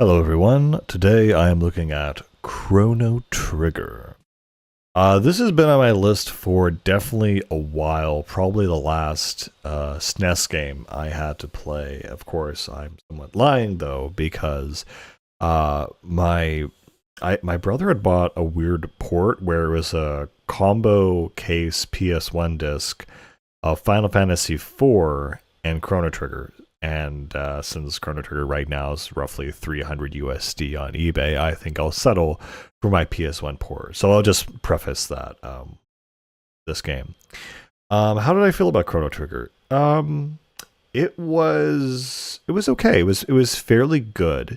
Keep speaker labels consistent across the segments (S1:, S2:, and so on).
S1: Hello everyone, today I am looking at Chrono Trigger. This has been on my list for definitely a while, probably the last SNES game I had to play. Of course, I'm somewhat lying though, because my brother had bought a weird port where it was a combo case PS1 disc of Final Fantasy IV and Chrono Trigger. And since Chrono Trigger right now is roughly 300 USD on eBay, I think I'll settle for my PS1 port. So I'll just preface that this game. How did I feel about Chrono Trigger? It was okay. It was fairly good.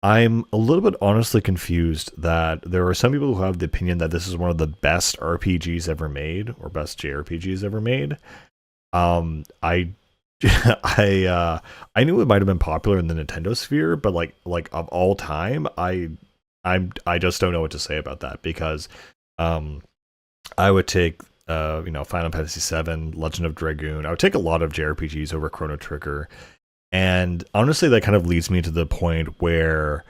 S1: I'm a little bit honestly confused that there are some people who have the opinion that this is one of the best RPGs ever made or best JRPGs ever made. I I knew it might have been popular in the Nintendo sphere, but like of all time, I just don't know what to say about that because um I would take Final Fantasy VII, Legend of Dragoon. I would take a lot of JRPGs over Chrono Trigger, and honestly, that kind of leads me to the point where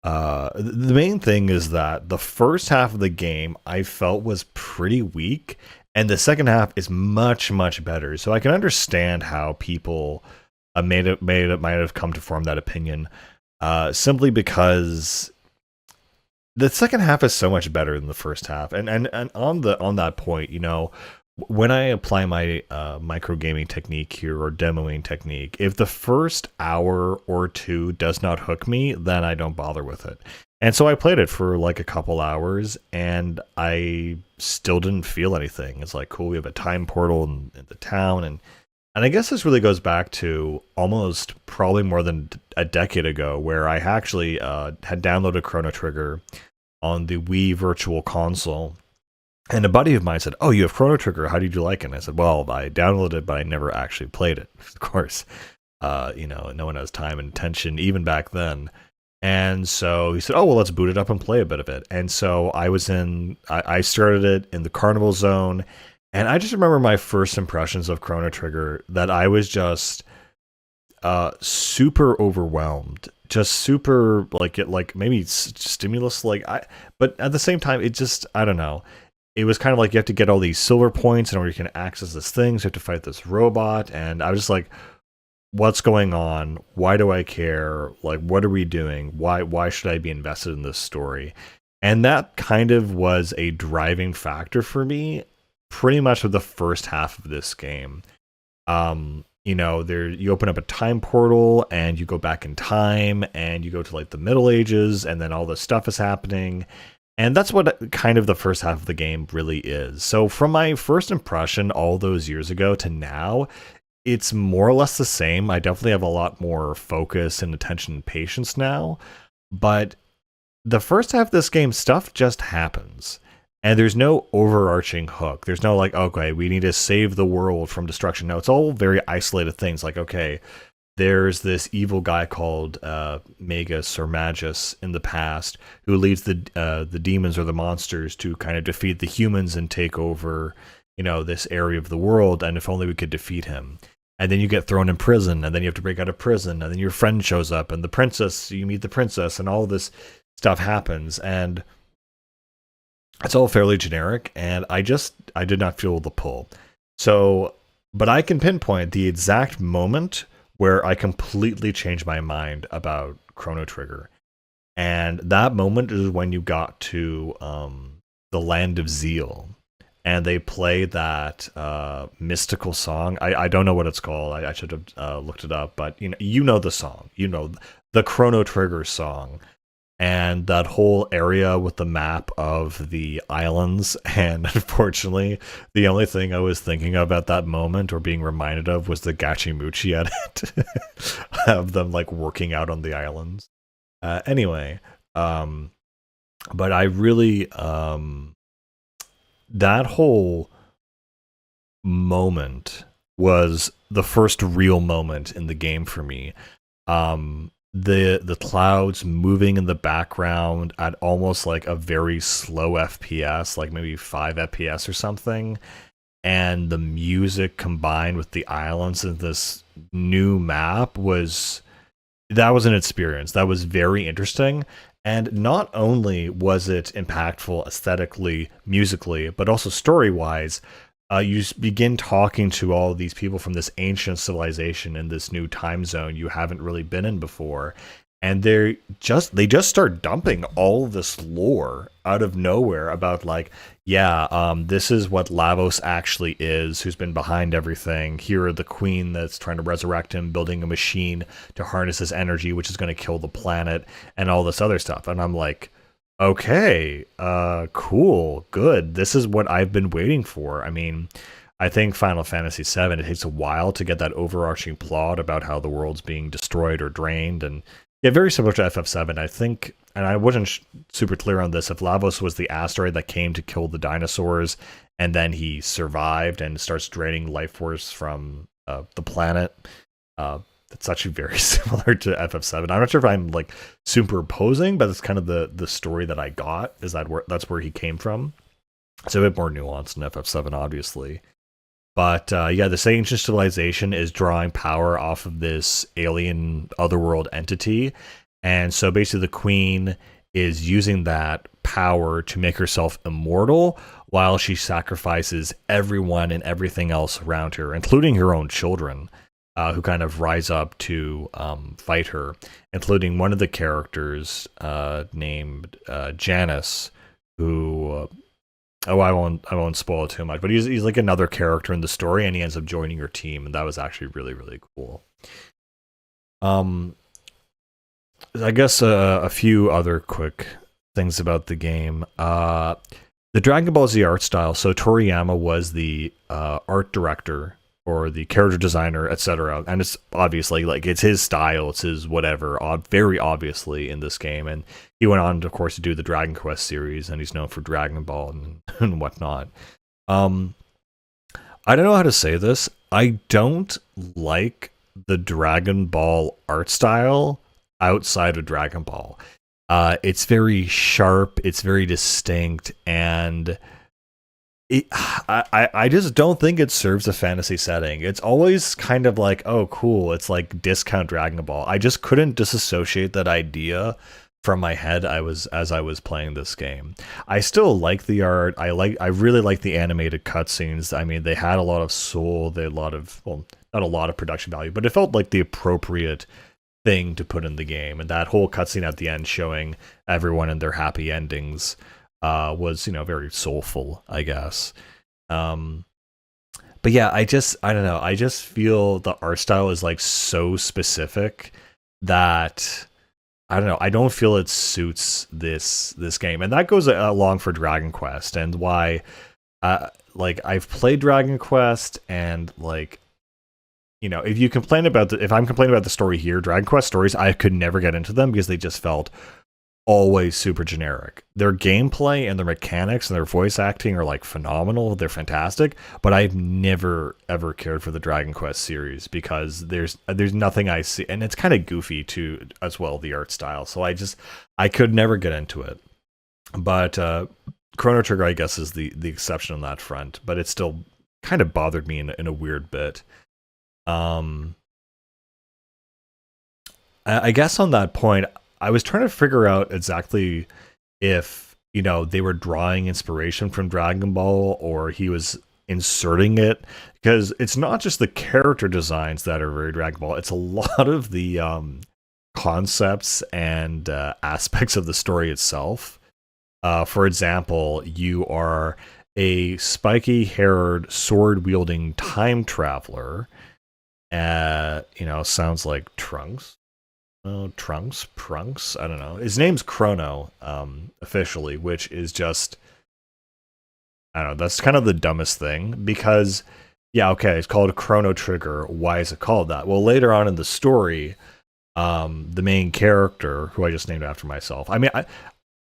S1: the main thing is that the first half of the game I felt was pretty weak, and the second half is much better. So I can understand how people might have come to form that opinion, simply because the second half is so much better than the first half. And on that point, when I apply my micro gaming technique here or demoing technique, if the first hour or two does not hook me, then I don't bother with it. And so I played it for like a couple hours, and I still didn't feel anything. It's like, cool, we have a time portal in the town, and I guess this really goes back to almost probably more than a decade ago, where I actually had downloaded Chrono Trigger on the Wii Virtual Console. And a buddy of mine said, "Oh, you have Chrono Trigger. How did you like it?" And I said, "Well, I downloaded it, but I never actually played it." Of course, no one has time and attention even back then. And so he said, "Oh, well, let's boot it up and play a bit of it." And so I started it in the Carnival Zone, and I just remember my first impressions of Chrono Trigger, that I was just super overwhelmed, just super like maybe stimulus, but at the same time, it just, I don't know. It was kind of like you have to get all these silver points in order you can access this thing. So you have to fight this robot, and I was just like, what's going on? Why do I care? Like, what are we doing? Why should I be invested in this story? And that kind of was a driving factor for me pretty much with the first half of this game. There, you open up a time portal and you go back in time and you go to like the Middle Ages, and then all this stuff is happening. And that's what kind of the first half of the game really is. So from my first impression all those years ago to now, it's more or less the same. I definitely have a lot more focus and attention and patience now. But the first half of this game, stuff just happens. And there's no overarching hook. There's no like, okay, we need to save the world from destruction. No, it's all very isolated things. Like, okay, there's this evil guy called Magus or Magus in the past who leads the demons or the monsters to kind of defeat the humans and take over, this area of the world. And if only we could defeat him. And then you get thrown in prison, and then you have to break out of prison, and then your friend shows up, and you meet the princess, and all this stuff happens, and it's all fairly generic, and I did not feel the pull. So, but I can pinpoint the exact moment where I completely changed my mind about Chrono Trigger. And that moment is when you got to the Land of Zeal, and they play that mystical song. I don't know what it's called. I should have looked it up, but you know the song. You know the Chrono Trigger song, and that whole area with the map of the islands. And unfortunately, the only thing I was thinking of at that moment or being reminded of was the Gachimuchi edit of them like working out on the islands. Anyway, but I really that whole moment was the first real moment in the game for me. The clouds moving in the background at almost like a very slow FPS, like maybe 5 FPS or something, and the music combined with the islands and this new map was that was an experience that was very interesting. And not only was it impactful aesthetically, musically, but also story wise, begin talking to all of these people from this ancient civilization in this new time zone you haven't really been in before, and they just start dumping all this lore out of nowhere about like, yeah, this is what Lavos actually is, who's been behind everything. Here are the queen that's trying to resurrect him, building a machine to harness his energy, which is going to kill the planet, and all this other stuff. And I'm like, okay, cool, good. This is what I've been waiting for. I mean, I think Final Fantasy VII, it takes a while to get that overarching plot about how the world's being destroyed or drained, and yeah, very similar to FF7. I think, and I wasn't super clear on this, if Lavos was the asteroid that came to kill the dinosaurs, and then he survived and starts draining life force from the planet. It's actually very similar to FF7. I'm not sure if I'm like superimposing, but it's kind of the story that I got, is that's where he came from. It's a bit more nuanced in FF7, obviously. But yeah, this ancient civilization is drawing power off of this alien otherworld entity. And so basically the queen is using that power to make herself immortal while she sacrifices everyone and everything else around her, including her own children, who kind of rise up to fight her, including one of the characters named Janice, who I won't spoil it too much, but he's like another character in the story, and he ends up joining your team, and that was actually really, really cool. I guess a few other quick things about the game. The Dragon Ball Z art style. So Toriyama was the art director or the character designer, etc. And it's obviously like it's his style, it's his whatever, very obviously in this game. And he went on, of course, to do the Dragon Quest series, and he's known for Dragon Ball and whatnot. I don't know how to say this. I don't like the Dragon Ball art style outside of Dragon Ball. It's very sharp, it's very distinct, and I just don't think it serves a fantasy setting. It's always kind of like, oh, cool, it's like discount Dragon Ball. I just couldn't disassociate that idea from my head as I was playing this game. I still like the art. I really like the animated cutscenes. I mean, they had a lot of soul, they had a lot of, well, not a lot of production value, but it felt like the appropriate thing to put in the game. And that whole cutscene at the end showing everyone and their happy endings was, very soulful, I guess. But yeah, I don't know. I just feel the art style is like so specific that I don't know. I don't feel it suits this game, and that goes along for Dragon Quest, and why, like I've played Dragon Quest, and like, if you complain about if I'm complaining about the story here, Dragon Quest stories, I could never get into them because they just felt always super generic. Their gameplay and their mechanics and their voice acting are like phenomenal. They're fantastic, but I've never ever cared for the Dragon Quest series because there's nothing I see, and it's kind of goofy too as well, the art style. So I could never get into it. But Chrono Trigger, I guess, is the exception on that front, but it still kind of bothered me in a weird bit. I guess on that point, I was trying to figure out exactly if, they were drawing inspiration from Dragon Ball or he was inserting it, because it's not just the character designs that are very Dragon Ball, it's a lot of the concepts and aspects of the story itself. For example, you are a spiky-haired, sword-wielding time traveler. Sounds like Trunks. Oh, Prunks? I don't know. His name's Chrono, officially, which is just, I don't know, that's kind of the dumbest thing, because, yeah, okay, it's called Chrono Trigger. Why is it called that? Well, later on in the story, the main character, who I just named after myself, I mean,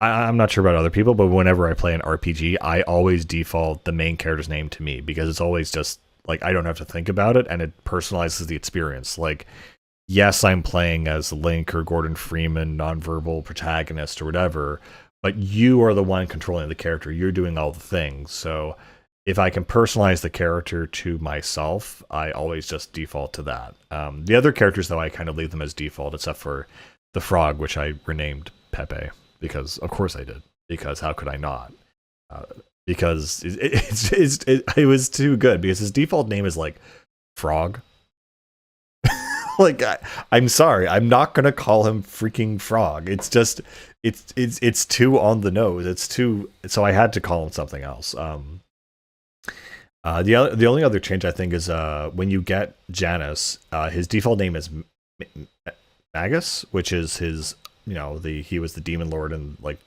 S1: I'm not sure about other people, but whenever I play an RPG, I always default the main character's name to me, because it's always just, like, I don't have to think about it, and it personalizes the experience. Like, yes, I'm playing as Link or Gordon Freeman, nonverbal protagonist or whatever, but you are the one controlling the character. You're doing all the things. So if I can personalize the character to myself, I always just default to that. The other characters, though, I kind of leave them as default, except for the frog, which I renamed Pepe, because of course I did. Because how could I not? Uh, because it was too good. Because his default name is like Frog. Like I'm sorry, I'm not gonna call him freaking Frog. It's just it's too on the nose. It's too, so I had to call him something else. The only other change I think is when you get Janus, his default name is Magus, which is his, he was the demon lord in like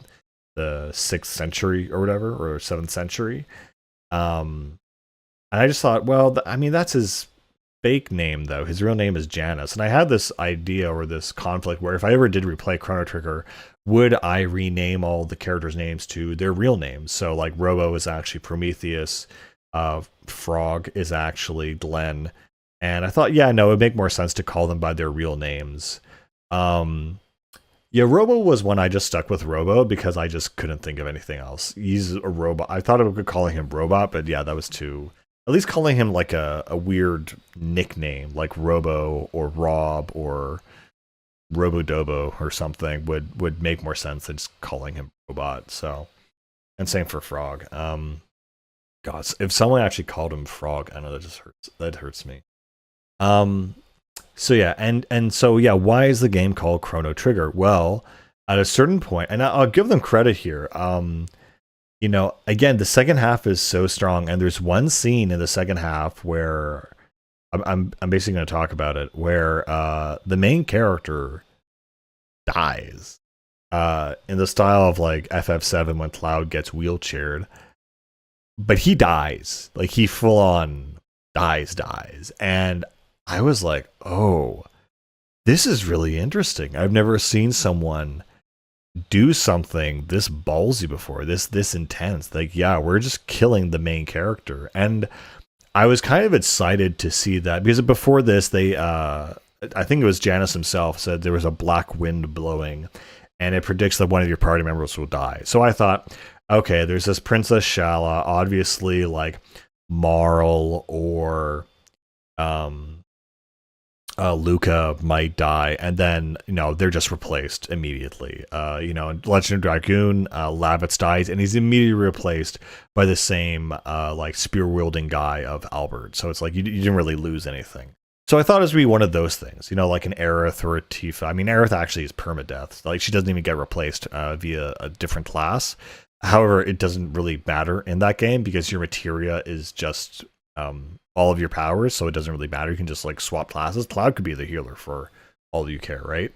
S1: the 6th century or whatever, or 7th century. And I just thought, well, I mean, that's his fake name though. His real name is Janus. And I had this idea or this conflict where if I ever did replay Chrono Trigger, would I rename all the characters' names to their real names? So like Robo is actually Prometheus, Frog is actually Glenn. And I thought, yeah, no, it would make more sense to call them by their real names. Yeah, Robo was one I just stuck with Robo because I just couldn't think of anything else. He's a robot. I thought of calling him Robot, but yeah, that was too. At least calling him like a weird nickname like Robo or Rob or Robodobo or something would make more sense than just calling him Robot. So, and same for Frog. God, if someone actually called him Frog, I know that just hurts. That hurts me. So yeah, and so yeah, why is the game called Chrono Trigger? Well, at a certain point, and I'll give them credit here. Again, the second half is so strong, and there's one scene in the second half where I'm basically going to talk about it, where the main character dies, in the style of like FF7 when Cloud gets wheelchaired, but he dies, like he full on dies, and I was like, oh, this is really interesting. I've never seen someone do something this ballsy before, this intense. Like, yeah, we're just killing the main character. And I was kind of excited to see that because before this, they, I think it was Janus himself said there was a black wind blowing and it predicts that one of your party members will die. So I thought, okay, there's this Princess Shala, obviously like Marl or, Luca might die, and then they're just replaced immediately. Legend of Dragoon, Lavitz dies, and he's immediately replaced by the same like spear wielding guy of Albert. So it's like you didn't really lose anything. So I thought it was be one of those things, like an Aerith or a Tifa. I mean, Aerith actually is permadeath; like she doesn't even get replaced via a different class. However, it doesn't really matter in that game because your materia is just all of your powers, so it doesn't really matter. You can just like swap classes. Cloud could be the healer for all you care, right?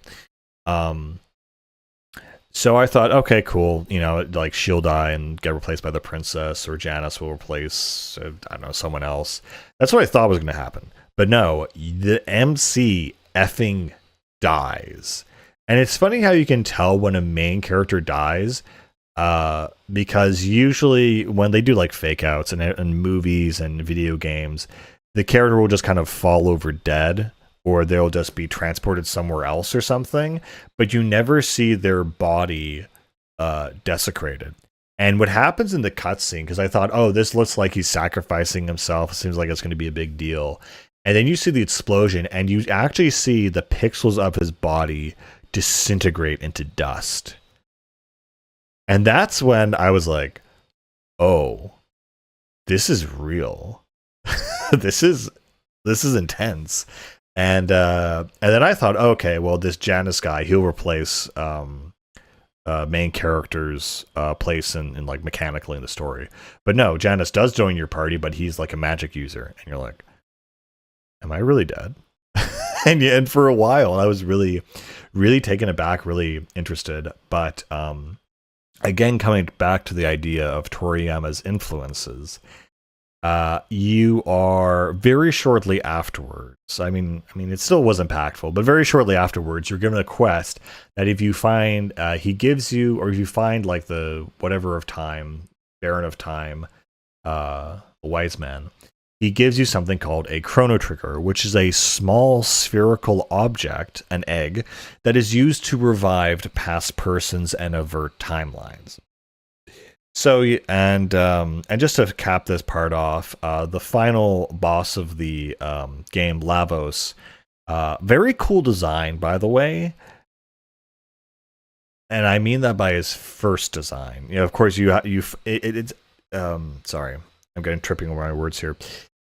S1: So I thought, okay, cool. Like she'll die and get replaced by the princess, or Janus will replace, I don't know, someone else. That's what I thought was going to happen. But no, the MC effing dies. And it's funny how you can tell when a main character dies, because usually when they do like fake outs in movies and video games, the character will just kind of fall over dead, or they'll just be transported somewhere else or something, but you never see their body desecrated. And what happens in the cutscene, because I thought, oh, this looks like he's sacrificing himself, it seems like it's going to be a big deal, and then you see the explosion and you actually see the pixels of his body disintegrate into dust. And that's when I was like, oh, this is real. this is intense. And then I thought, okay, well, this Janus guy, he'll replace main character's place in like mechanically in the story. But no, Janus does join your party, but he's like a magic user. And you're like, am I really dead? and for a while, I was really, really taken aback, really interested. But again, coming back to the idea of Toriyama's influences, you are very shortly afterwards. I mean, it still was impactful, but very shortly afterwards, you're given a quest that if you find, he gives you, or if you find like the whatever of time, Baron of Time, the wise man, he gives you something called a Chrono Trigger, which is a small spherical object, an egg, that is used to revive past persons and avert timelines. And just to cap this part off, the final boss of the game, Lavos, very cool design, by the way, and I mean that by his first design. You know, of course, it's sorry, I'm getting tripping over my words here.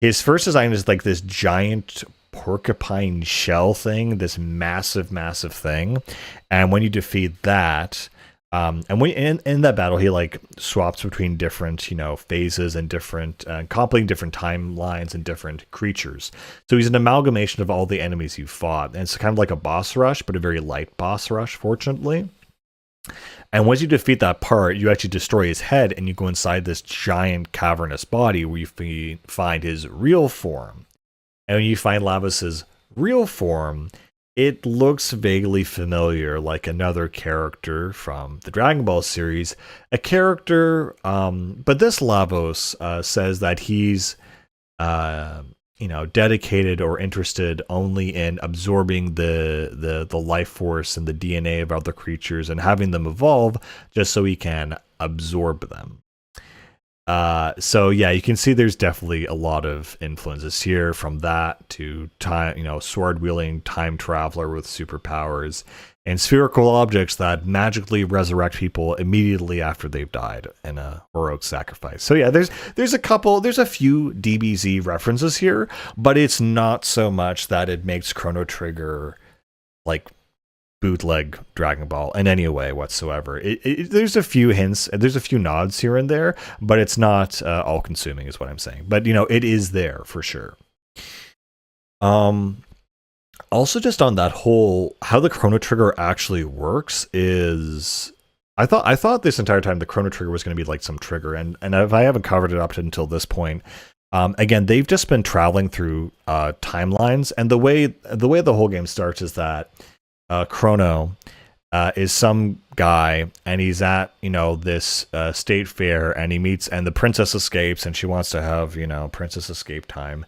S1: His first design is like this giant porcupine shell thing, this massive, massive thing, and when you defeat that, and when in that battle, he like swaps between different, phases and different, completing different timelines and different creatures. So he's an amalgamation of all the enemies you fought, and it's kind of like a boss rush, but a very light boss rush, fortunately. And once you defeat that part, you actually destroy his head, and you go inside this giant cavernous body where you find his real form. And when you find Lavos's real form, it looks vaguely familiar, like another character from the Dragon Ball series. A character, but this Lavos says that he's, dedicated or interested only in absorbing the life force and the DNA of other creatures and having them evolve just so he can absorb them. So yeah, you can see there's definitely a lot of influences here, from that to time, sword wielding time traveler with superpowers and spherical objects that magically resurrect people immediately after they've died in a heroic sacrifice. So yeah, there's a few DBZ references here, but it's not so much that it makes Chrono Trigger like bootleg Dragon Ball in any way whatsoever. There's a few hints, there's a few nods here and there, but it's not all consuming, is what I'm saying. But it is there for sure. Also, just on that whole, how the Chrono Trigger actually works is, I thought this entire time the Chrono Trigger was going to be like some trigger, and if I haven't covered it up until this point, again, they've just been traveling through timelines, and the way the whole game starts is that Chrono is some guy, and he's at this state fair, and and the princess escapes, and she wants to have princess escape time,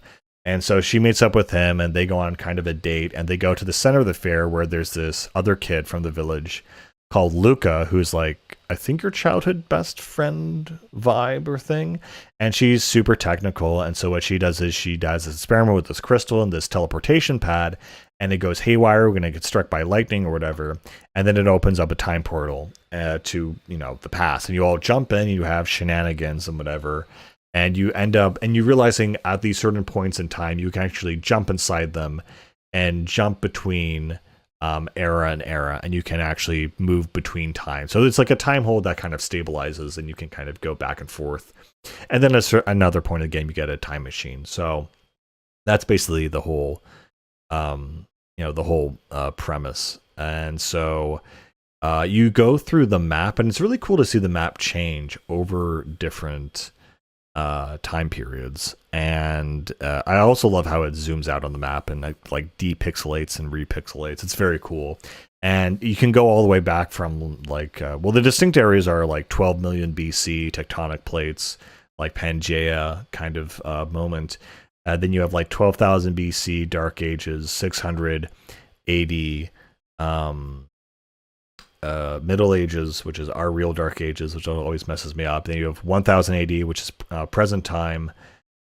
S1: and so she meets up with him, and they go on kind of a date, and they go to the center of the fair where there's this other kid from the village called Luca, who's like, I think your childhood best friend vibe or thing, and she's super technical, and so what she does is she does this experiment with this crystal and this teleportation pad, and it goes haywire, we're going to get struck by lightning or whatever, and then it opens up a time portal to the past, and you all jump in, and you have shenanigans and whatever, and you end up, and you realizing at these certain points in time, you can actually jump inside them and jump between era and era, and you can actually move between time. So it's like a time hold that kind of stabilizes, and you can kind of go back and forth. And then at another point of the game, you get a time machine. So that's basically the whole, premise. And so you go through the map, and it's really cool to see the map change over different time periods, and I also love how it zooms out on the map and like depixelates and repixelates. It's very cool, and you can go all the way back from the distinct areas are like 12 million BC tectonic plates, like Pangea kind of moment. Then you have like 12,000 BC Dark Ages, 600 AD, Middle Ages, which is our real Dark Ages, which always messes me up. Then you have 1000 AD, which is present time,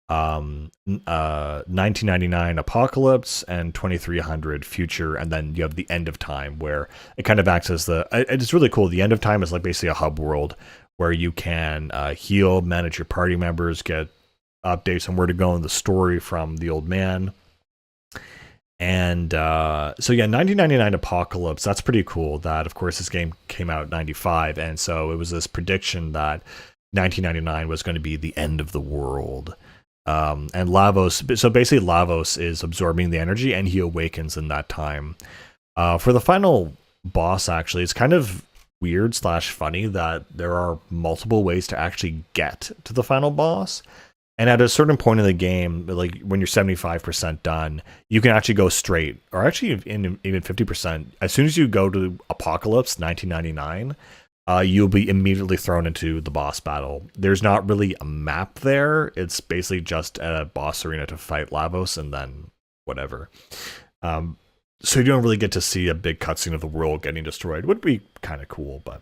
S1: 1999 Apocalypse, and 2300 Future, and then you have the End of Time, where it kind of acts as it's really cool. The End of Time is like basically a hub world where you can heal, manage your party members, get updates on where to go in the story from the old man. And so yeah, 1999 Apocalypse, that's pretty cool. That, of course, this game came out in 95, and so it was this prediction that 1999 was going to be the end of the world. And Lavos, so basically Lavos is absorbing the energy, and he awakens in that time. For the final boss, actually, it's kind of weird / funny that there are multiple ways to actually get to the final boss. And at a certain point in the game, like when you're 75% done, you can actually go straight, or actually even 50%. As soon as you go to Apocalypse 1999, you'll be immediately thrown into the boss battle. There's not really a map there. It's basically just a boss arena to fight Lavos and then whatever. So you don't really get to see a big cutscene of the world getting destroyed. Would be kind of cool, but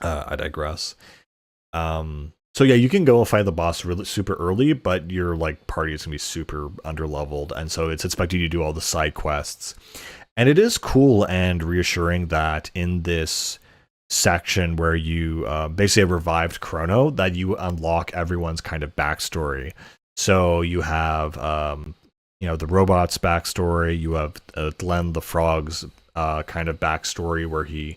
S1: I digress. So yeah, you can go and fight the boss really super early, but your like party is gonna be super underleveled, and so it's expecting you to do all the side quests. And it is cool and reassuring that in this section where you basically have revived Chrono, that you unlock everyone's kind of backstory. So you have the robot's backstory. You have Glenn the Frog's kind of backstory where he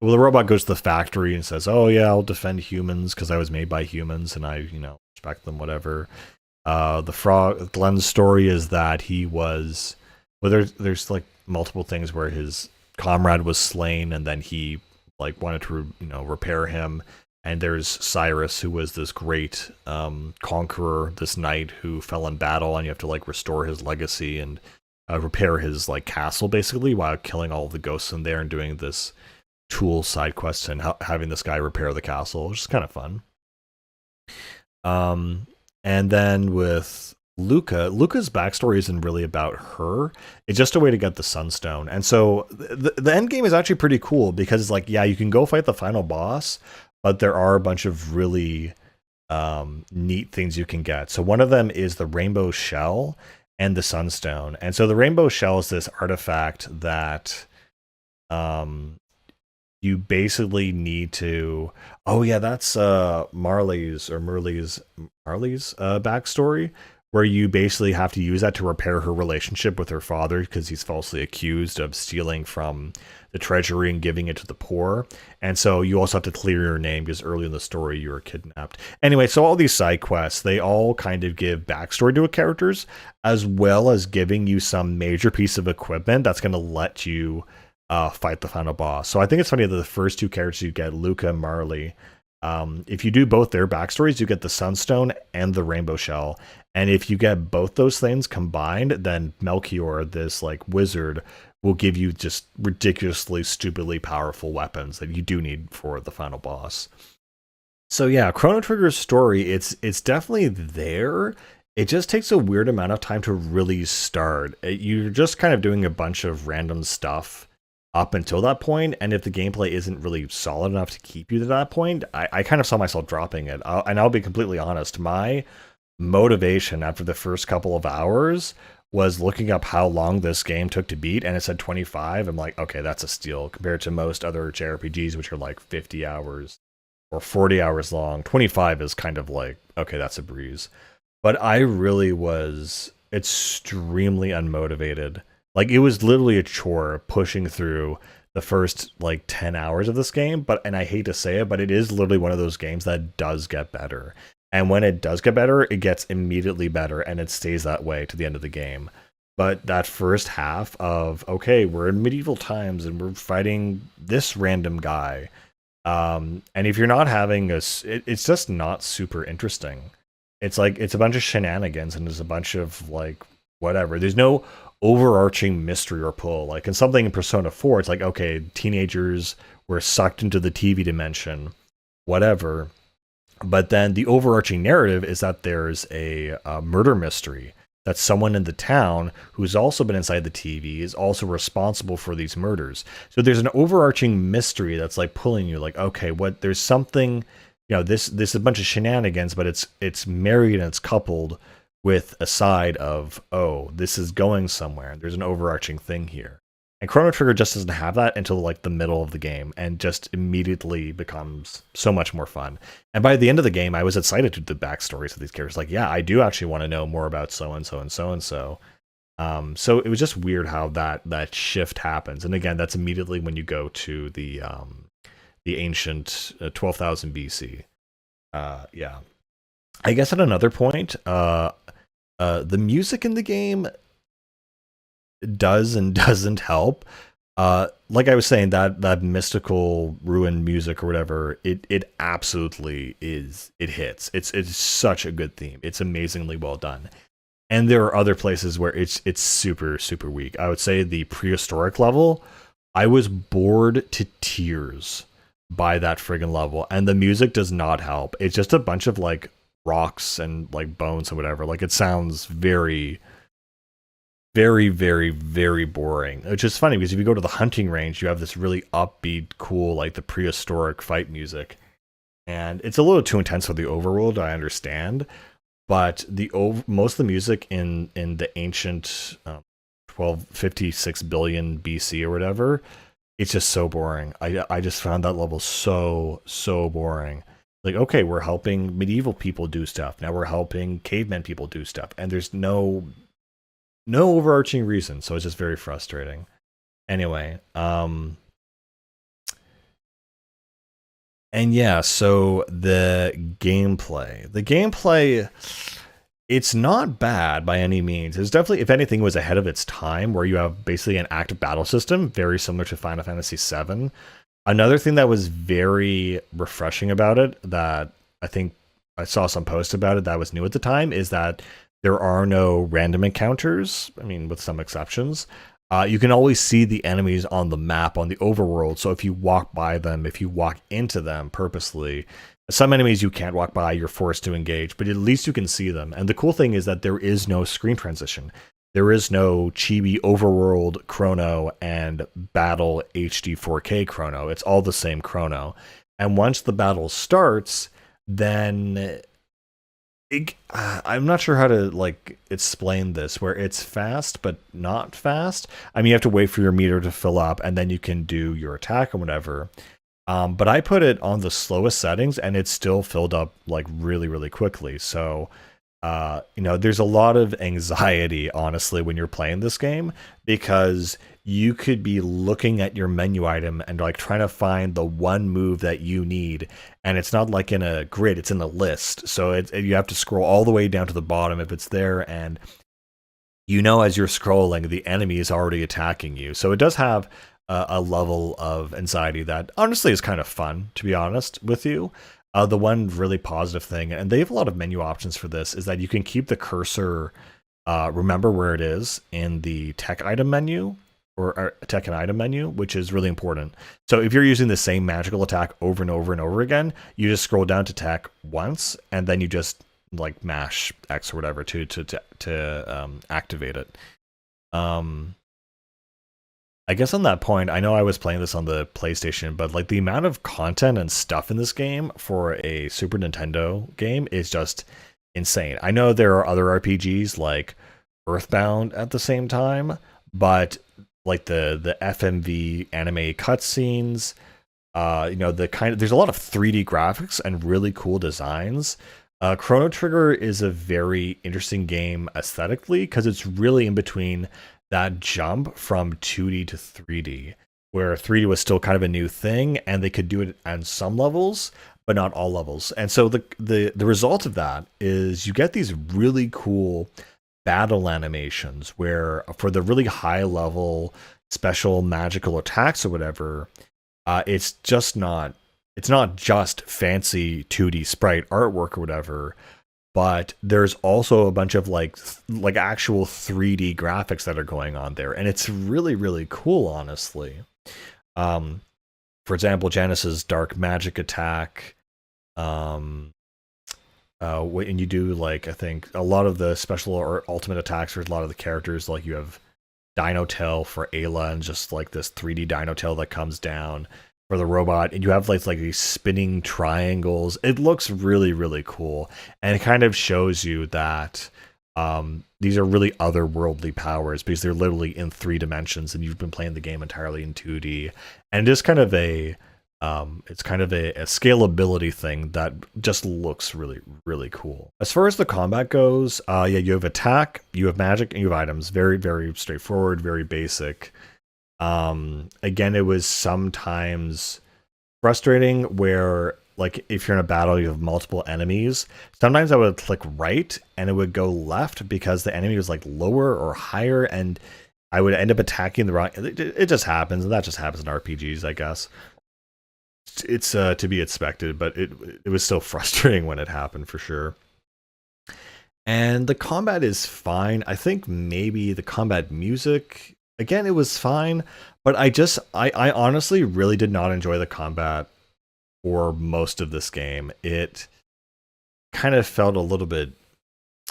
S1: well, the robot goes to the factory and says, "Oh yeah, I'll defend humans because I was made by humans and I, respect them, whatever." The frog, Glenn's story is that he was, well, there's like multiple things where his comrade was slain and then he like wanted to, repair him. And there's Cyrus, who was this great conqueror, this knight who fell in battle, and you have to like restore his legacy and repair his like castle basically while killing all of the ghosts in there and doing this tool side quest and having this guy repair the castle, which is kind of fun. And then with Luca's backstory isn't really about her. It's just a way to get the Sunstone. And so the end game is actually pretty cool because it's like, yeah, you can go fight the final boss, but there are a bunch of really neat things you can get. So one of them is the Rainbow Shell and the Sunstone. And so the Rainbow Shell is this artifact that you basically need to, oh yeah, that's Marley's backstory, where you basically have to use that to repair her relationship with her father because he's falsely accused of stealing from the treasury and giving it to the poor. And so you also have to clear your name because early in the story you were kidnapped. Anyway, so all these side quests, they all kind of give backstory to the characters as well as giving you some major piece of equipment that's going to let you fight the final boss. So I think it's funny that the first two characters you get, Luca and Marley, if you do both their backstories, you get the Sunstone and the Rainbow Shell. And if you get both those things combined, then Melchior, this like wizard, will give you just ridiculously, stupidly powerful weapons that you do need for the final boss. So yeah, Chrono Trigger's story, it's definitely there. It just takes a weird amount of time to really start. You're just kind of doing a bunch of random stuff up until that point, and if the gameplay isn't really solid enough to keep you to that point, I kind of saw myself dropping it. And I'll be completely honest, my motivation after the first couple of hours was looking up how long this game took to beat, and it said 25. I'm like, okay, that's a steal compared to most other JRPGs, which are like 50 hours or 40 hours long. 25 is kind of like, okay, that's a breeze. But I really was extremely unmotivated. Like, it was literally a chore pushing through the first like 10 hours of this game, and I hate to say it, but it is literally one of those games that does get better. And when it does get better, it gets immediately better, and it stays that way to the end of the game. But that first half of, okay, we're in medieval times and we're fighting this random guy, and if you're not having it's just not super interesting. It's like, it's a bunch of shenanigans and there's a bunch of like whatever. There's no overarching mystery or pull. Like in something in Persona 4, it's like, okay, teenagers were sucked into the TV dimension, whatever. But then the overarching narrative is that there's a murder mystery, that someone in the town who's also been inside the TV is also responsible for these murders. So there's an overarching mystery that's like pulling you, like, okay, what, there's something, this is a bunch of shenanigans, but it's married and it's coupled with a side of, oh, this is going somewhere. There's an overarching thing here. And Chrono Trigger just doesn't have that until like the middle of the game, and just immediately becomes so much more fun. And by the end of the game, I was excited to the backstories of these characters. Like, yeah, I do actually want to know more about so and so and so and so. So it was just weird how that shift happens. And again, that's immediately when you go to the ancient 12,000 BC. Yeah. I guess at another point, the music in the game does and doesn't help. Like I was saying, that mystical ruin music or whatever, it absolutely is. It hits. It's such a good theme. It's amazingly well done. And there are other places where it's super, super weak. I would say the prehistoric level, I was bored to tears by that friggin' level, and the music does not help. It's just a bunch of like rocks and like bones and whatever. Like, it sounds very, very, very, very boring. Which is funny because if you go to the hunting range, you have this really upbeat, cool, like the prehistoric fight music. and it's a little too intense for the overworld. I understand, but most of the music in the ancient 1256 billion BC or whatever, it's just so boring. I just found that level so boring. Like, okay, we're helping medieval people do stuff. Now we're helping cavemen people do stuff, and there's no overarching reason. So it's just very frustrating. Anyway, and yeah, so the gameplay, it's not bad by any means. It's definitely, if anything, was ahead of its time, where you have basically an active battle system, very similar to Final Fantasy VII. Another thing that was very refreshing about it, that I think I saw some posts about it that was new at the time, is that there are no random encounters. I mean, with some exceptions. You can always see the enemies on the map on the overworld. So if you walk by them, if you walk into them purposely, some enemies you can't walk by, you're forced to engage, but at least you can see them. And the cool thing is that there is no screen transition. There is no chibi overworld Chrono and battle HD 4K Chrono. It's all the same Chrono. And once the battle starts, then I'm not sure how to like explain this, where it's fast but not fast. I mean, you have to wait for your meter to fill up, and then you can do your attack or whatever. But I put it on the slowest settings, and it still filled up like really quickly. So there's a lot of anxiety, honestly, when you're playing this game, because you could be looking at your menu item and like trying to find the one move that you need, and it's not like in a grid, it's in a list. So you have to scroll all the way down to the bottom if it's there, and as you're scrolling, the enemy is already attacking you. So it does have a level of anxiety that honestly is kind of fun, to be honest with you. The one really positive thing, and they have a lot of menu options for this, is that you can keep the cursor, remember where it is in the tech item menu, or tech and item menu, which is really important. So if you're using the same magical attack over and over and over again, you just scroll down to tech once, and then you just like mash X or whatever to activate it. I guess on that point, I know I was playing this on the PlayStation, but like the amount of content and stuff in this game for a Super Nintendo game is just insane. I know there are other RPGs like Earthbound at the same time, but like the FMV anime cutscenes, there's a lot of 3D graphics and really cool designs. Chrono Trigger is a very interesting game aesthetically because it's really in between that jump from 2D to 3D, where 3D was still kind of a new thing, and they could do it on some levels, but not all levels. And so the result of that is you get these really cool battle animations where, for the really high level special magical attacks or whatever, it's not just fancy 2D sprite artwork or whatever, but there's also a bunch of like actual 3D graphics that are going on there, and it's really cool, honestly. For example, Janice's dark magic attack, and you do like, I think a lot of the special or ultimate attacks for a lot of the characters, like you have Dino Tail for Ayla, and just like this 3D Dino Tail that comes down for the robot, and you have like these spinning triangles. It looks really cool, and it kind of shows you that these are really otherworldly powers, because they're literally in 3 dimensions, and you've been playing the game entirely in 2D. And it's kind of a scalability thing that just looks really cool. As far as the combat goes, you have attack, you have magic, and you have items. Very straightforward, very basic. Again, it was sometimes frustrating where, like, if you're in a battle, you have multiple enemies. Sometimes I would click right and it would go left because the enemy was like lower or higher, and I would end up attacking the wrong. It just happens, and that just happens in RPGs, I guess. It's to be expected, but it was still frustrating when it happened, for sure. And the combat is fine. I think maybe the combat music, again, it was fine, but I honestly really did not enjoy the combat for most of this game. It kind of felt a little bit,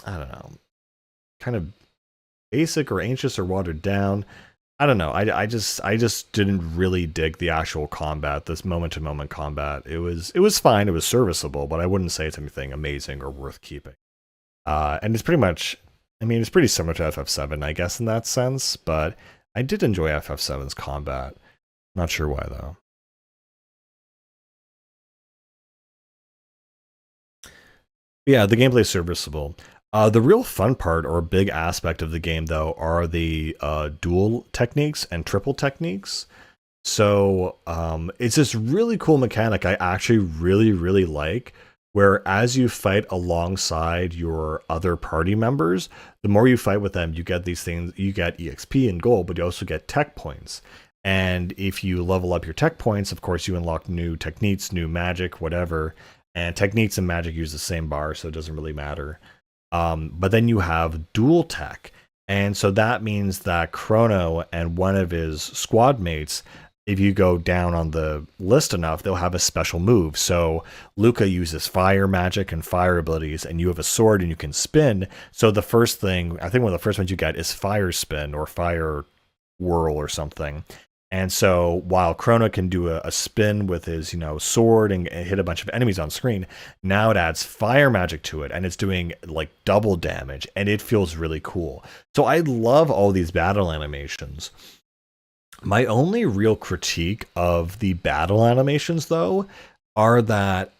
S1: I don't know, kind of basic or anxious or watered down. I don't know. I just didn't really dig the actual combat, this moment to moment combat. It was fine. It was serviceable, but I wouldn't say it's anything amazing or worth keeping. And it's pretty much, I mean, it's pretty similar to FF7, I guess, in that sense. But I did enjoy FF7's combat. Not sure why though. Yeah, the gameplay is serviceable. The real fun part or big aspect of the game, though, are the dual techniques and triple techniques. So it's this really cool mechanic I actually really, really like, where as you fight alongside your other party members, the more you fight with them, you get these things, you get EXP and gold, but you also get tech points. And if you level up your tech points, of course, you unlock new techniques, new magic, whatever. And techniques and magic use the same bar, so it doesn't really matter. But then you have dual tech. And so that means that Chrono and one of his squad mates, if you go down on the list enough, they'll have a special move. So Luca uses fire magic and fire abilities, and you have a sword and you can spin. So the first thing, I think one of the first ones you get is fire spin or fire whirl or something. And so while Chrono can do a spin with his, sword and hit a bunch of enemies on screen, now it adds fire magic to it and it's doing like double damage and it feels really cool. So I love all these battle animations. My only real critique of the battle animations though are that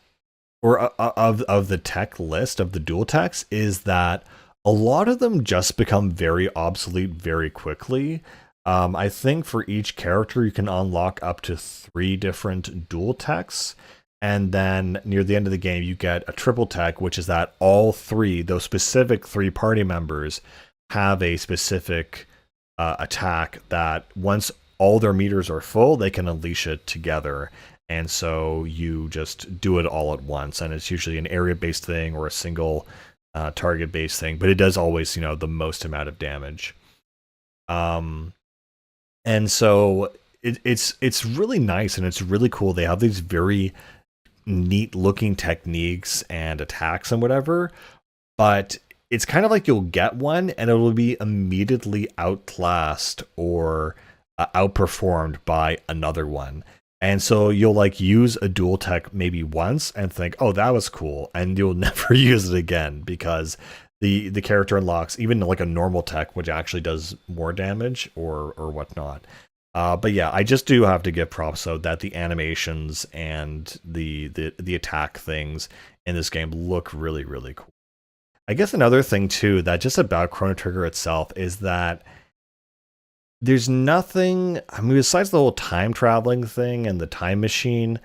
S1: or of the tech list of the dual techs is that a lot of them just become very obsolete very quickly. I think for each character, you can unlock up to 3 different dual techs. And then near the end of the game, you get a triple tech, which is that all 3, those specific 3 party members, have a specific attack that once all their meters are full, they can unleash it together. And so you just do it all at once. And it's usually an area based thing or a single target based thing, but it does always, the most amount of damage. And so it's really nice and it's really cool. They have these very neat looking techniques and attacks and whatever, but it's kind of like you'll get one and it will be immediately outclassed or outperformed by another one. And so you'll like use a dual tech maybe once and think, oh, that was cool. And you'll never use it again because the character unlocks even like a normal tech, which actually does more damage or whatnot. But yeah, I just do have to give props so that the animations and the attack things in this game look really, really cool. I guess another thing too that just about Chrono Trigger itself is that there's nothing, I mean, besides the whole time traveling thing and the time machine,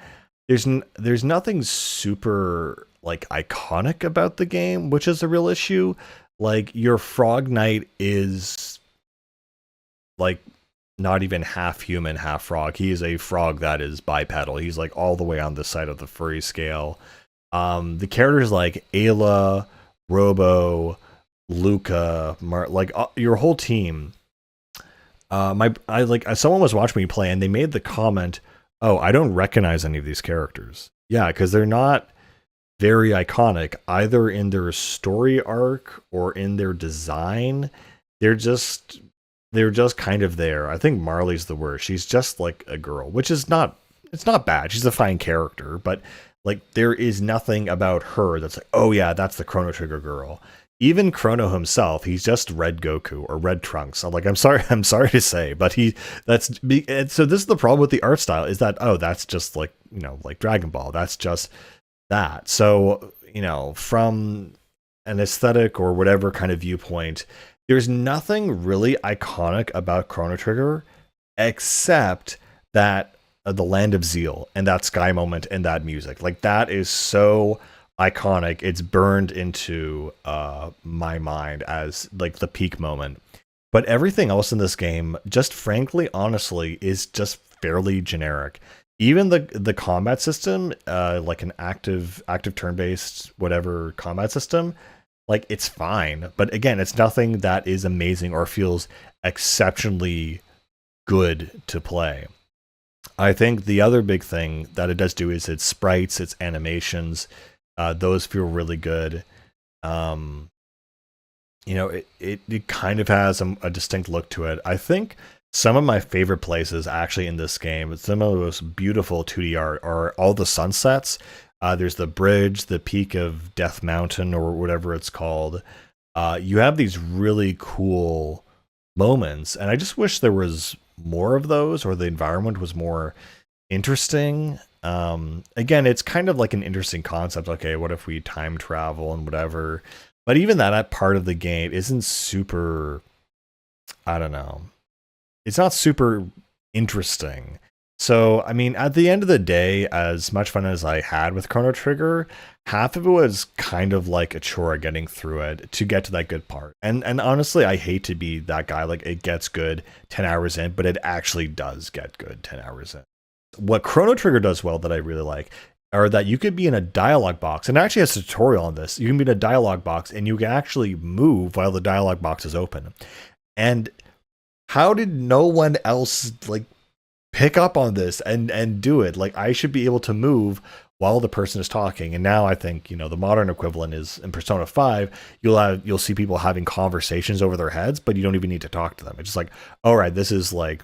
S1: there's nothing super like iconic about the game, which is a real issue. Like your Frog Knight is like not even half human, half frog. He is a frog that is bipedal. He's like all the way on the side of the furry scale. The characters like Ayla, Robo, Luca, your whole team. Someone was watching me play and they made the comment, "Oh, I don't recognize any of these characters." Yeah, because they're not very iconic either in their story arc or in their design. They're just kind of there. I think Marley's the worst. She's just like a girl, which is not, it's not bad. She's a fine character, but like there is nothing about her that's like, oh yeah, that's the Chrono Trigger girl. Even Chrono himself, he's just Red Goku or Red Trunks. I'm sorry to say, but and so this is the problem with the art style is that, oh, that's just like, like Dragon Ball. That's just that. So, from an aesthetic or whatever kind of viewpoint, there's nothing really iconic about Chrono Trigger except that the Land of Zeal and that sky moment and that music. Like that is so iconic. It's burned into my mind as like the peak moment. But everything else in this game, just frankly, honestly, is just fairly generic. Even the combat system, like an active turn-based whatever combat system, like it's fine. But again, it's nothing that is amazing or feels exceptionally good to play. I think the other big thing that it does do is its sprites, its animations. Those feel really good. It kind of has a distinct look to it. I think Some of my favorite places actually in this game, some of the most beautiful 2D art are all the sunsets. There's the bridge, the peak of Death Mountain, or whatever it's called. You have these really cool moments, and I just wish there was more of those, or the environment was more interesting. Again, it's kind of like an interesting concept. Okay, what if we time travel and whatever? But even that part of the game isn't super. I don't know. It's not super interesting. So, I mean, at the end of the day, as much fun as I had with Chrono Trigger, half of it was kind of like a chore getting through it to get to that good part. And honestly, I hate to be that guy. Like, it gets good 10 hours in, but it actually does get good 10 hours in. What Chrono Trigger does well that I really like are that you could be in a dialogue box, and it actually has a tutorial on this. You can be in a dialogue box and you can actually move while the dialogue box is open. And how did no one else like pick up on this and do it? Like, I should be able to move while the person is talking. And now I think, the modern equivalent is in Persona 5, you'll see people having conversations over their heads, but you don't even need to talk to them. It's just like, all right, this is like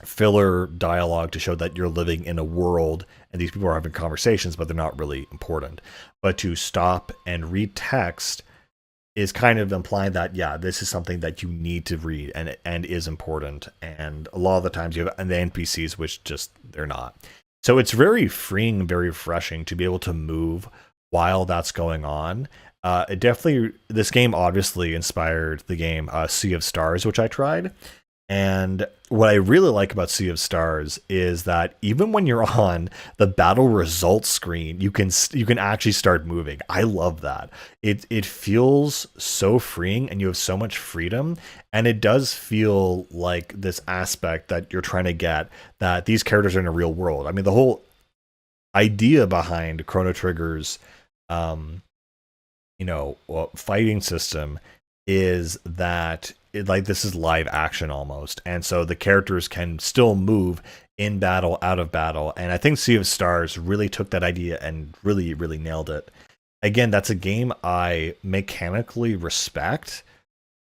S1: filler dialogue to show that you're living in a world and these people are having conversations, but they're not really important. But to stop and read text is kind of implying that, yeah, this is something that you need to read and is important. And a lot of the times you have the NPCs, which just, they're not. So it's very freeing and very refreshing to be able to move while that's going on. It definitely, this game obviously inspired the game Sea of Stars, which I tried. And what I really like about Sea of Stars is that even when you're on the battle results screen, you can actually start moving. I love that. It feels so freeing, and you have so much freedom, and it does feel like this aspect that you're trying to get, that these characters are in a real world. I mean, the whole idea behind Chrono Trigger's fighting system is that this is live action almost, and so the characters can still move in battle, out of battle. And I think Sea of Stars really took that idea and really nailed it. Again, that's a game I mechanically respect,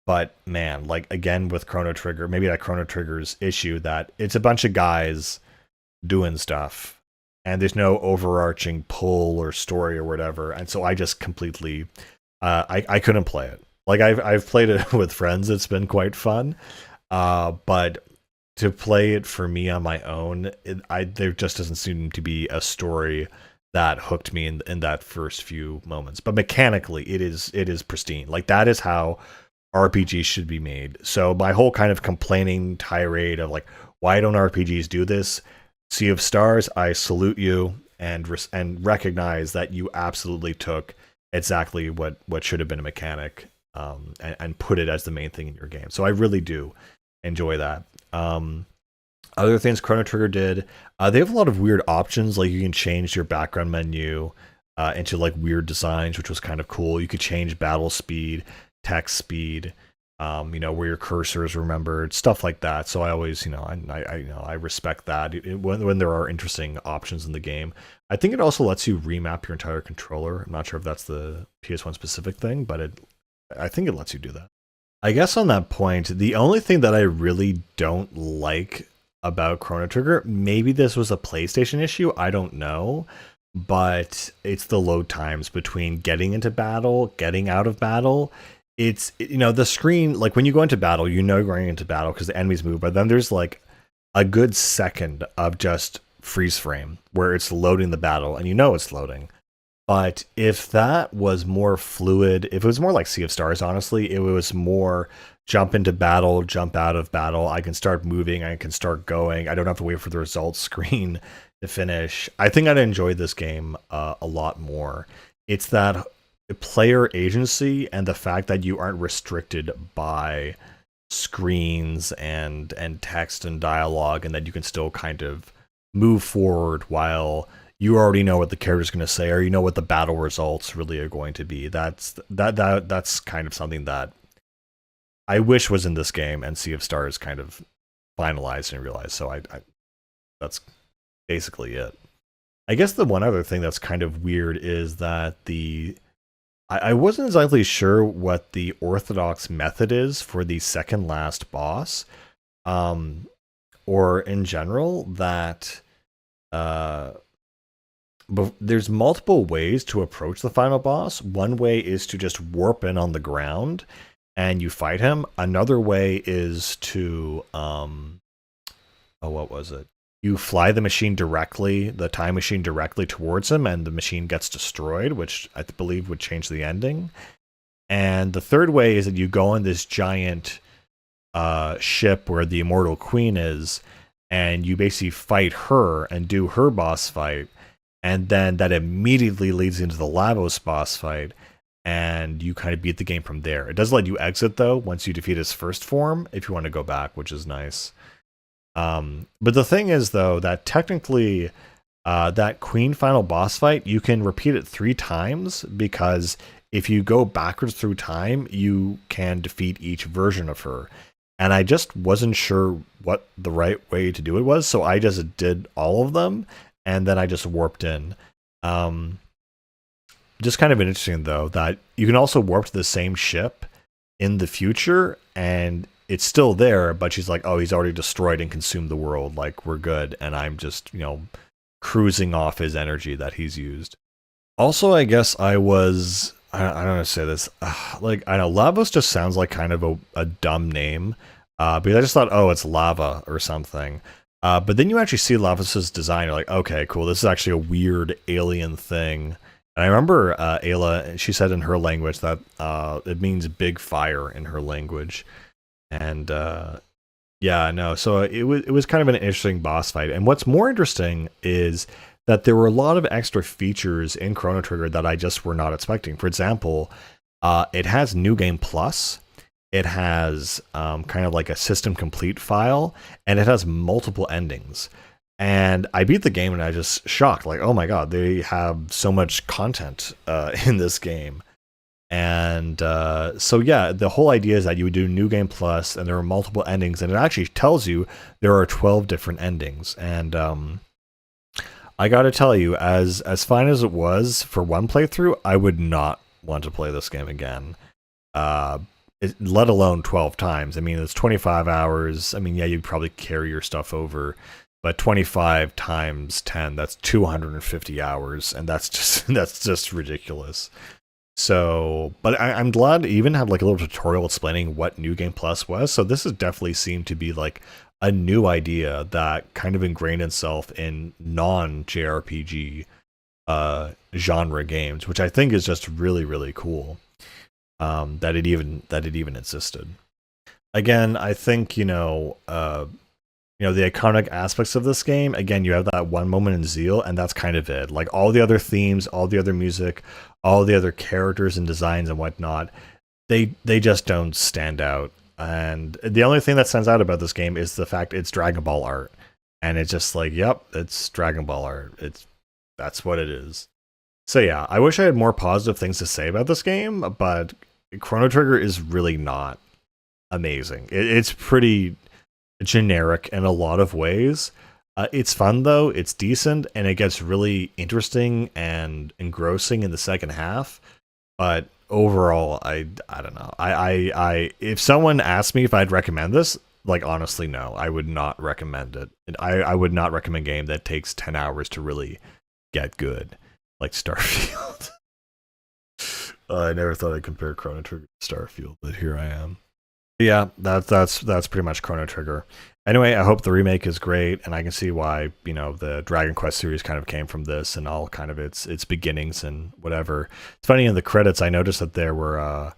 S1: but man, like, again, with Chrono Trigger, maybe that Chrono Trigger's issue that it's a bunch of guys doing stuff and there's no overarching pull or story or whatever, and so I just completely I couldn't play it. Like, I've played it with friends. It's been quite fun. But to play it for me on my own, there just doesn't seem to be a story that hooked me in that first few moments. But mechanically, it is pristine. Like, that is how RPGs should be made. So my whole kind of complaining tirade of like, why don't RPGs do this? Sea of Stars, I salute you and recognize that you absolutely took exactly what should have been a mechanic. And put it as the main thing in your game. So I really do enjoy that. Other things Chrono Trigger did, they have a lot of weird options. Like, you can change your background menu into like weird designs, which was kind of cool. You could change battle speed, text speed, where your cursor is remembered, stuff like that. So I always, I respect that when there are interesting options in the game. I think it also lets you remap your entire controller. I'm not sure if that's the PS1 specific thing, but I think it lets you do that. I guess on that point, the only thing that I really don't like about Chrono Trigger, maybe this was a PlayStation issue, I don't know, but it's the load times between getting into battle, getting out of battle. It's, the screen, like, when you go into battle, you're going into battle because the enemies move, but then there's like a good second of just freeze frame where it's loading the battle and it's loading. But if that was more fluid, if it was more like Sea of Stars, honestly, it was more jump into battle, jump out of battle. I can start moving, I can start going. I don't have to wait for the results screen to finish. I think I'd enjoy this game a lot more. It's that player agency and the fact that you aren't restricted by screens and text and dialogue, and that you can still kind of move forward while you already know what the character's going to say, or what the battle results really are going to be. That's kind of something that I wish was in this game, and Sea of Stars kind of finalized and realized. So I that's basically it. I guess the one other thing that's kind of weird is that I wasn't exactly sure what the orthodox method is for the second last boss, um, or in general that uh, but there's multiple ways to approach the final boss. One way is to just warp in on the ground and you fight him. Another way is to oh, what was it? You fly the machine directly, the time machine directly towards him, and the machine gets destroyed, which I believe would change the ending. And the third way is that you go on this giant ship where the immortal queen is, and you basically fight her and do her boss fight, and then that immediately leads into the Lavos boss fight, and you kind of beat the game from there. It does let you exit though once you defeat his first form if you want to go back, which is nice. But the thing is though that technically that queen final boss fight, you can repeat it 3 times, because if you go backwards through time, you can defeat each version of her. And I just wasn't sure what the right way to do it was, so I just did all of them, and then I just warped in. Just kind of interesting, though, that you can also warp to the same ship in the future, and it's still there, but she's like, oh, he's already destroyed and consumed the world, like, we're good, and I'm just, cruising off his energy that he's used. Also, I guess I was... I don't know how to say this. Like, I know Lavos just sounds like kind of a dumb name, because I just thought, oh, it's lava or something. But then you actually see Lavos' design, you're like, okay, cool, this is actually a weird alien thing. And I remember Ayla, she said in her language that it means big fire in her language. And yeah, no, so it was kind of an interesting boss fight. And what's more interesting is that there were a lot of extra features in Chrono Trigger that I just were not expecting. For example, it has New Game Plus, it has kind of like a system complete file, and it has multiple endings. And I beat the game and I just shocked, like, oh my god, they have so much content in this game. And so yeah, the whole idea is that you would do New Game Plus, and there are multiple endings, and it actually tells you there are 12 different endings. And I gotta tell you, as fine as it was for one playthrough, I would not want to play this game again. Let alone 12 times. I mean, it's 25 hours. I mean, yeah, you'd probably carry your stuff over, but 25 times 10, that's 250 hours, and that's just ridiculous. So, but I'm glad it even had like a little tutorial explaining what New Game Plus was. So this has definitely seemed to be like a new idea that kind of ingrained itself in non-JRPG genre games, which I think is just really, really cool. That it even existed. Again, I think the iconic aspects of this game. Again, you have that one moment in Zeal, and that's kind of it. Like all the other themes, all the other music, all the other characters and designs and whatnot, they just don't stand out. And the only thing that stands out about this game is the fact it's Dragon Ball art, and it's just like, yep, it's Dragon Ball art. That's what it is. So yeah, I wish I had more positive things to say about this game, but Chrono Trigger is really not amazing. It's pretty generic in a lot of ways. It's fun though, it's decent, and it gets really interesting and engrossing in the second half. But overall, I don't know. I if someone asked me if I'd recommend this, like honestly, no, I would not recommend it. I would not recommend a game that takes 10 hours to really get good, like Starfield. I never thought I'd compare Chrono Trigger to Starfield, but here I am. Yeah, that's pretty much Chrono Trigger. Anyway, I hope the remake is great, and I can see why the Dragon Quest series kind of came from this and all kind of its beginnings and whatever. It's funny, in the credits I noticed that there were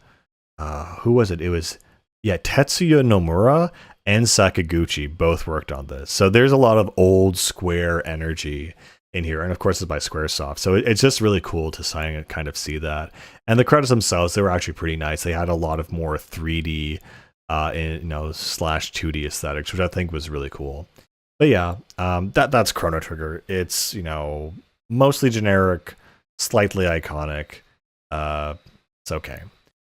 S1: who was it? It was Tetsuya Nomura and Sakaguchi both worked on this. So there's a lot of old Square energy in here, and of course it's by Squaresoft. So it's just really cool to kind of see that. And the credits themselves, they were actually pretty nice. They had a lot of more 3D slash 2D aesthetics, which I think was really cool. But yeah, that's Chrono Trigger. It's mostly generic, slightly iconic. It's okay.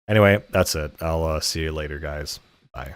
S1: Anyway, that's it. I'll see you later, guys. Bye.